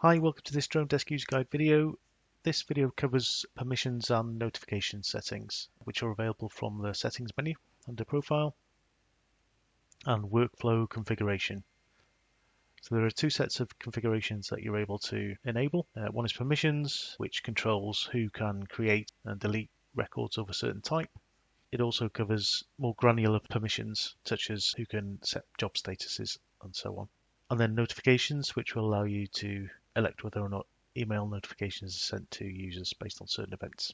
Hi, welcome to this Dronedesk user guide video. This video covers permissions and notification settings, which are available from the settings menu under Profile and Workflow Configuration. So there are two sets of configurations that you're able to enable. One is permissions, which controls who can create and delete records of a certain type. It also covers more granular permissions, such as who can set job statuses and so on. And then notifications, which will allow you to elect whether or not email notifications are sent to users based on certain events.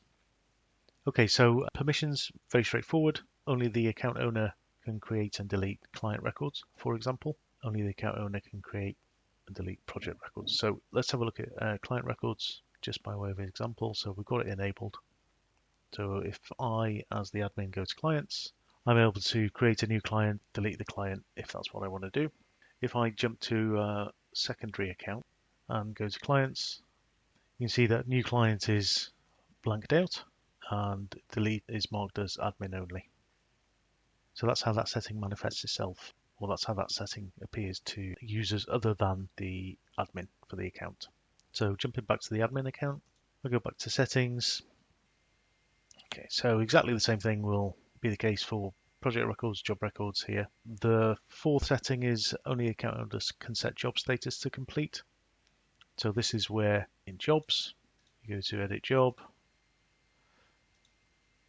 Okay, so permissions, very straightforward. Only the account owner can create and delete client records, for example. Only the account owner can create and delete project records. So let's have a look at client records just by way of example. So we've got it enabled. So if I, as the admin, go to clients, I'm able to create a new client, delete the client if that's what I want to do. If I jump to a secondary account and go to clients, you can see that new client is blanked out and delete is marked as admin only. So that's how that setting manifests itself, or that's how that setting appears to users other than the admin for the account. So jumping back to the admin account, I'll go back to settings. Okay, so exactly the same thing will be the case for project records, job records here. The fourth setting is only account owners can set job status to complete. So this is where in jobs, you go to edit job,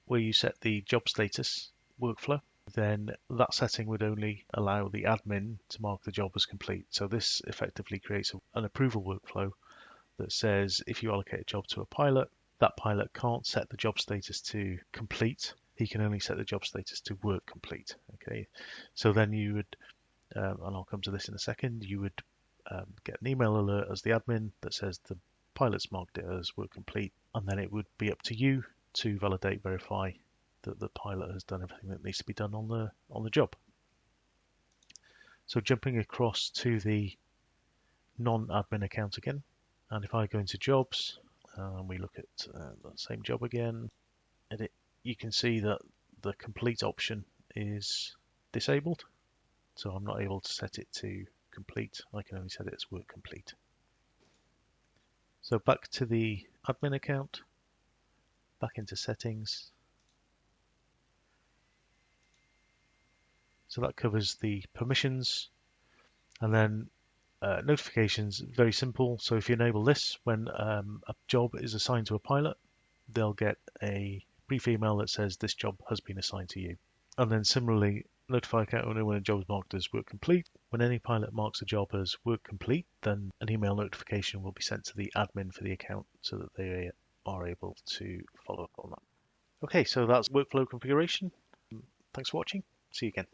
where you set the job status workflow, then that setting would only allow the admin to mark the job as complete. So this effectively creates an approval workflow that says if you allocate a job to a pilot, that pilot can't set the job status to complete. He can only set the job status to work complete. Okay, so then you would, and I'll come to this in a second, you would get an email alert as the admin that says the pilot's marked it as work complete, and then it would be up to you to validate, verify that the pilot has done everything that needs to be done on the job. So jumping across to the non-admin account again, and if I go into jobs and we look at the same job again, edit, you can see that the complete option is disabled. So I'm not able to set it to complete. I can only set it as work complete. So back to the admin account, back into settings. So that covers the permissions, and then notifications, very simple. So if you enable this, when a job is assigned to a pilot, they'll get a brief email that says this job has been assigned to you. And then similarly, notify account owner when a job is marked as work complete. When any pilot marks a job as work complete, then an email notification will be sent to the admin for the account so that they are able to follow up on that. Okay, so that's workflow configuration. Thanks for watching. See you again.